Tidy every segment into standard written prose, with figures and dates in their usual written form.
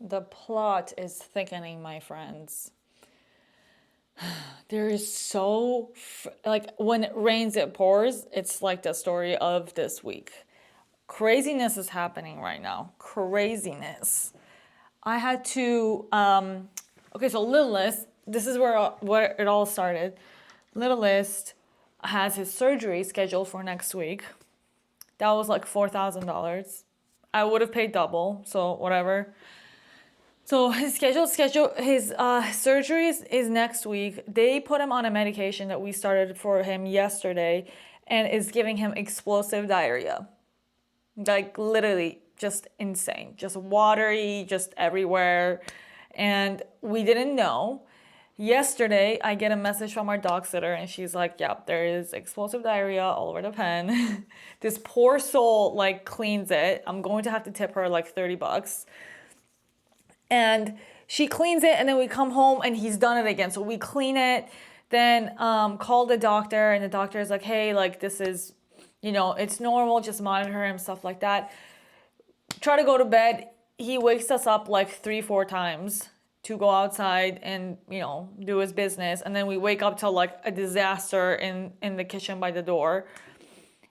The plot is thickening, my friends. There is like when it rains, it pours. It's like the story of this week. Craziness is happening right now. Craziness. I had to, okay, so Little List, this is where it all started. Little List has his surgery scheduled for next week. That was like $4,000. I would have paid double, so whatever. So his his surgeries is next week. They put him on a medication that we started for him yesterday and is giving him explosive diarrhea. Like literally just insane, just watery, just everywhere. And we didn't know. Yesterday, I get a message from our dog sitter, and she's like, "Yep, there is explosive diarrhea all over the pen." This poor soul like cleans it. I'm going to have to tip her like $30. And she cleans it, and then we come home and he's done it again. So we clean it, then call the doctor, and the doctor is like, hey, like this is, it's normal, just monitor him, stuff like that. Try to go to bed. He wakes us up like 3-4 times to go outside and do his business, and then we wake up to like a disaster in the kitchen by the door.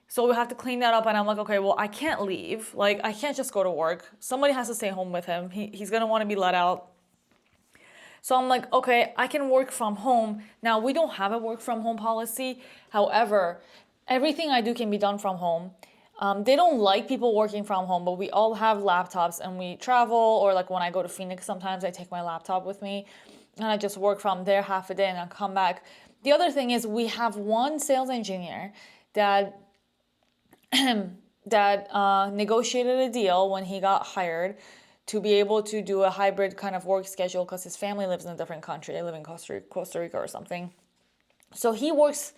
So we have to clean that up, and I'm like, okay, well, I can't leave. Like, I can't just go to work. Somebody has to stay home with him. He's gonna want to be let out. So I'm like, okay, I can work from home. Now, we don't have a work from home policy. However, everything I do can be done from home. They don't like people working from home, but we all have laptops and we travel, or like when I go to Phoenix, sometimes I take my laptop with me and I just work from there half a day and I come back. The other thing is we have one sales engineer that negotiated a deal when he got hired to be able to do a hybrid kind of work schedule because his family lives in a different country. They live in Costa Rica or something. So he works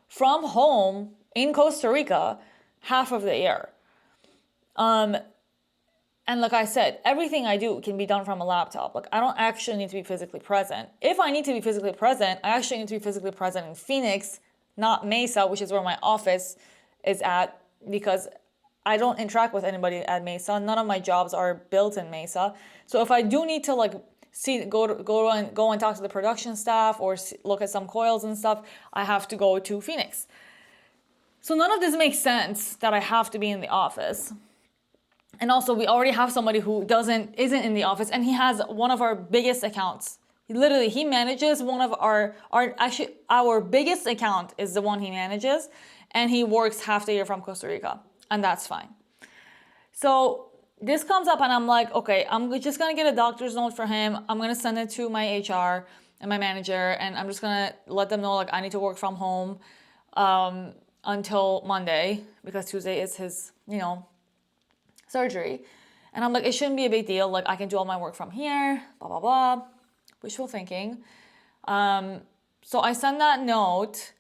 from home in Costa Rica half of the year. And like I said, everything I do can be done from a laptop. Like I don't actually need to be physically present. If I need to be physically present, I actually need to be physically present in Phoenix, not Mesa, which is where my office is at, because I don't interact with anybody at Mesa. None of my jobs are built in Mesa. So if I do need to like go and talk to the production staff or look at some coils and stuff, I have to go to Phoenix. So none of this makes sense that I have to be in the office. And also we already have somebody who isn't in the office, and he has one of our biggest accounts. He manages one of our biggest account is the one he manages, and he works half the year from Costa Rica, and that's fine. So this comes up and I'm like, okay, I'm just gonna get a doctor's note for him. I'm gonna send it to my HR and my manager, and I'm just gonna let them know like I need to work from home until Monday, because Tuesday is his, surgery. And I'm like, it shouldn't be a big deal. Like I can do all my work from here, blah, blah, blah. Wishful thinking. So I send that note.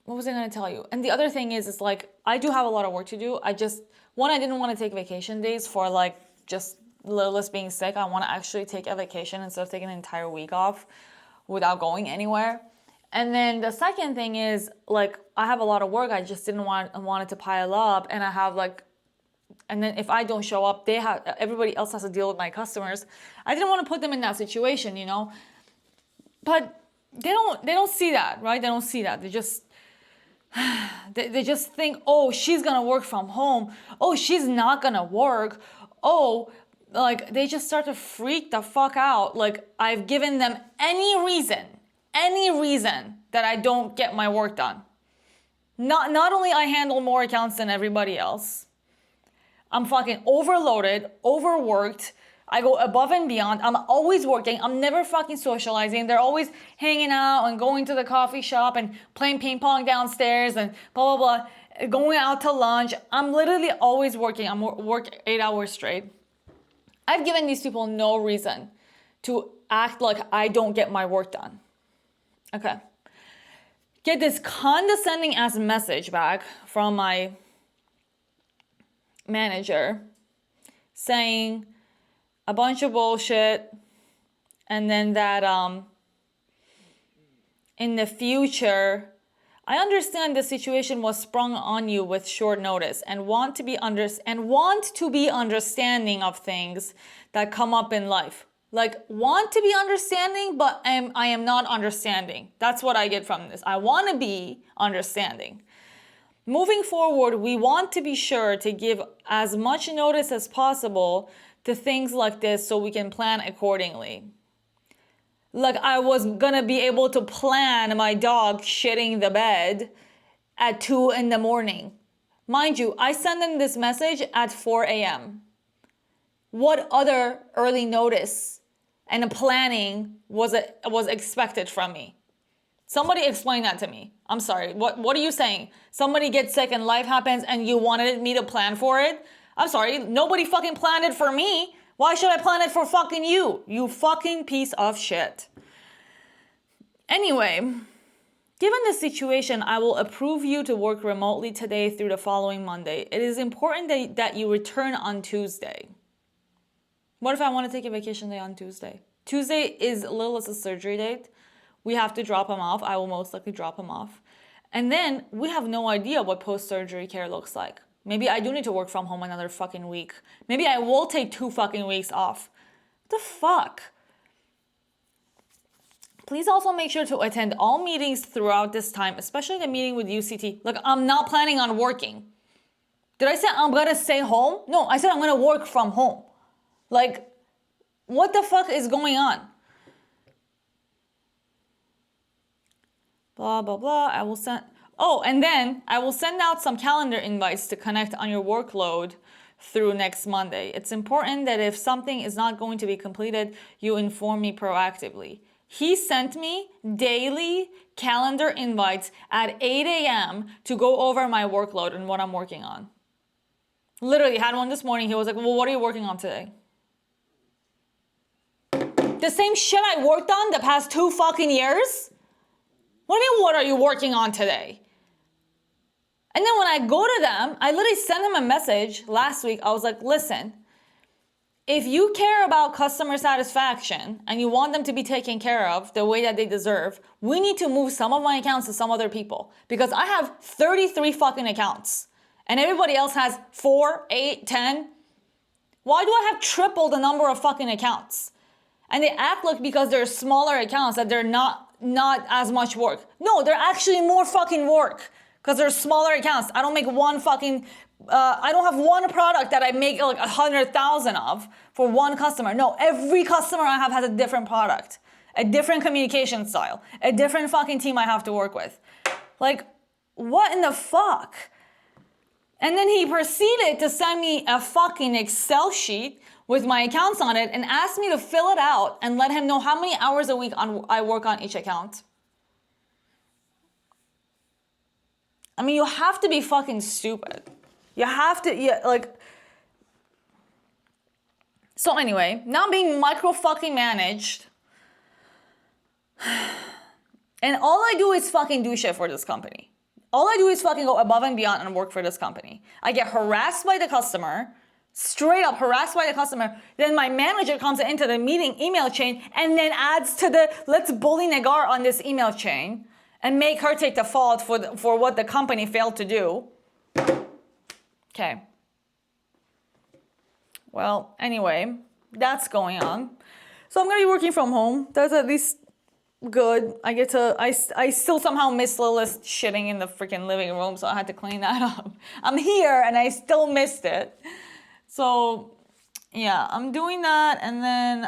What was I going to tell you? And the other thing is like, I do have a lot of work to do. I didn't want to take vacation days for like just Lilith being sick. I want to actually take a vacation instead of taking an entire week off without going anywhere. And then the second thing is like, I have a lot of work. I just didn't want it to pile up, and I have like, and then if I don't show up, everybody else has to deal with my customers. I didn't want to put them in that situation, But they don't see that, right? They don't see that. They just they just think, oh, she's gonna work from home. Oh, she's not gonna work. Oh, like they just start to freak the fuck out. Like I've given them any reason that I don't get my work done. Not only I handle more accounts than everybody else, I'm fucking overloaded, overworked. I go above and beyond. I'm always working. I'm never fucking socializing. They're always hanging out and going to the coffee shop and playing ping pong downstairs and blah, blah, blah. Going out to lunch. I'm literally always working. I'm work 8 hours straight. I've given these people no reason to act like I don't get my work done. Okay. Get this condescending ass message back from my manager saying a bunch of bullshit, and then that in the future I understand the situation was sprung on you with short notice and want to be understanding of things that come up in life. Like, want to be understanding, but I am not understanding. That's what I get from this. I want to be understanding. Moving forward, we want to be sure to give as much notice as possible to things like this so we can plan accordingly. Like, I was gonna be able to plan my dog shitting the bed at 2 in the morning. Mind you, I sent them this message at 4 a.m. What other early notice and planning was expected from me? Somebody explain that to me. I'm sorry. What are you saying? Somebody gets sick and life happens and you wanted me to plan for it? I'm sorry. Nobody fucking planned it for me. Why should I plan it for fucking you? You fucking piece of shit. Anyway, given the situation, I will approve you to work remotely today through the following Monday. It is important that you return on Tuesday. What if I want to take a vacation day on Tuesday? Tuesday is Lilith's surgery date. We have to drop him off. I will most likely drop him off. And then we have no idea what post-surgery care looks like. Maybe I do need to work from home another fucking week. Maybe I will take 2 fucking weeks off. What the fuck? Please also make sure to attend all meetings throughout this time, especially the meeting with UCT. Look, I'm not planning on working. Did I say I'm gonna stay home? No, I said I'm gonna work from home. Like, what the fuck is going on? Blah, blah, blah. And then I will send out some calendar invites to connect on your workload through next Monday. It's important that if something is not going to be completed, you inform me proactively. He sent me daily calendar invites at 8 a.m. to go over my workload and what I'm working on. Literally had one this morning. He was like, well, what are you working on today? The same shit I worked on the past 2 fucking years? What do you mean, what are you working on today? And then when I go to them, I literally sent them a message last week. I was like, listen, if you care about customer satisfaction and you want them to be taken care of the way that they deserve, we need to move some of my accounts to some other people. Because I have 33 fucking accounts. And everybody else has 4, 8, 10. Why do I have triple the number of fucking accounts? And they act like because they're smaller accounts that they're not as much work. No, they're actually more fucking work because they're smaller accounts. I don't make one fucking, I don't have one product that I make like 100,000 of for one customer. No, every customer I have has a different product, a different communication style, a different fucking team I have to work with. Like, what in the fuck? And then he proceeded to send me a fucking Excel sheet with my accounts on it and asked me to fill it out and let him know how many hours a week I work on each account. I mean, you have to be fucking stupid. You have to, So anyway, now I'm being micro fucking managed. And all I do is fucking do shit for this company. All I do is fucking go above and beyond and work for this company. I get harassed by the customer, straight up harassed by the customer. Then my manager comes into the meeting email chain and then adds to the let's bully Nagar on this email chain and make her take the fault for what the company failed to do. Okay. Well, anyway, that's going on. So I'm going to be working from home. That's at least good. I still somehow miss Lilith shitting in the freaking living room, so I had to clean that up. I'm here and I still missed it. So yeah, I'm doing that. And then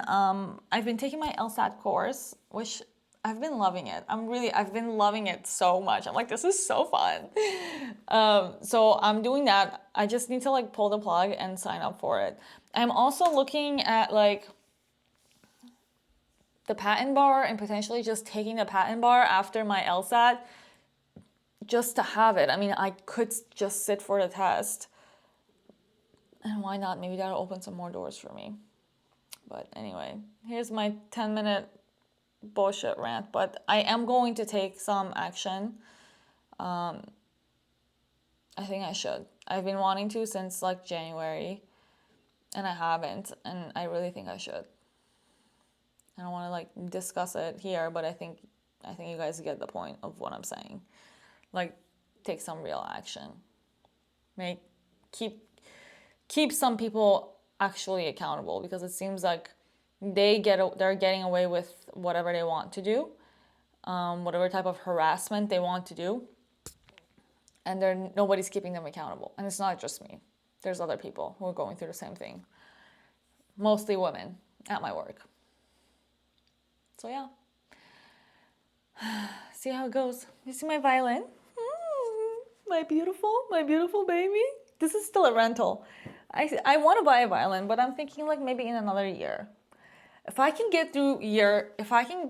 I've been taking my LSAT course, which I've been loving it. I've been loving it so much. I'm like, this is so fun. So I'm doing that. I just need to like pull the plug and sign up for it. I'm also looking at like the patent bar and potentially just taking the patent bar after my LSAT just to have it. I mean, I could just sit for the test. And why not? Maybe that'll open some more doors for me. But anyway, here's my 10-minute bullshit rant. But I am going to take some action. I think I should. I've been wanting to since like January. And I haven't. And I really think I should. I don't want to like discuss it here, but I think you guys get the point of what I'm saying. like take some real action. Make keep some people actually accountable, because it seems like they're getting away with whatever they want to do, whatever type of harassment they want to do, and nobody's keeping them accountable. And it's not just me. There's other people who are going through the same thing. Mostly women at my work. So yeah. See how it goes. You see my violin? My beautiful baby. This is still a rental. I want to buy a violin, but I'm thinking like maybe in another year. If I can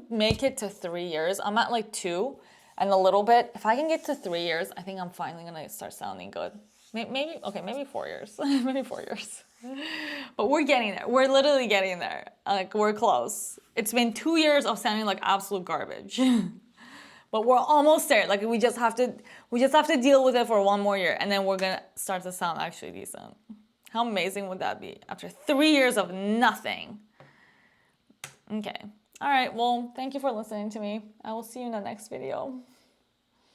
make it to 3 years, I'm at like 2 and a little bit. If I can get to 3 years, I think I'm finally gonna start sounding good. Maybe 4 years. Maybe 4 years. But we're getting there. We're literally getting there. Like, we're close. It's been 2 years of sounding like absolute garbage. But we're almost there. Like, we just have to deal with it for 1 more year, and then we're gonna start to sound actually decent. How amazing would that be after 3 years of nothing? Okay. All right. Well, thank you for listening to me. I will see you in the next video.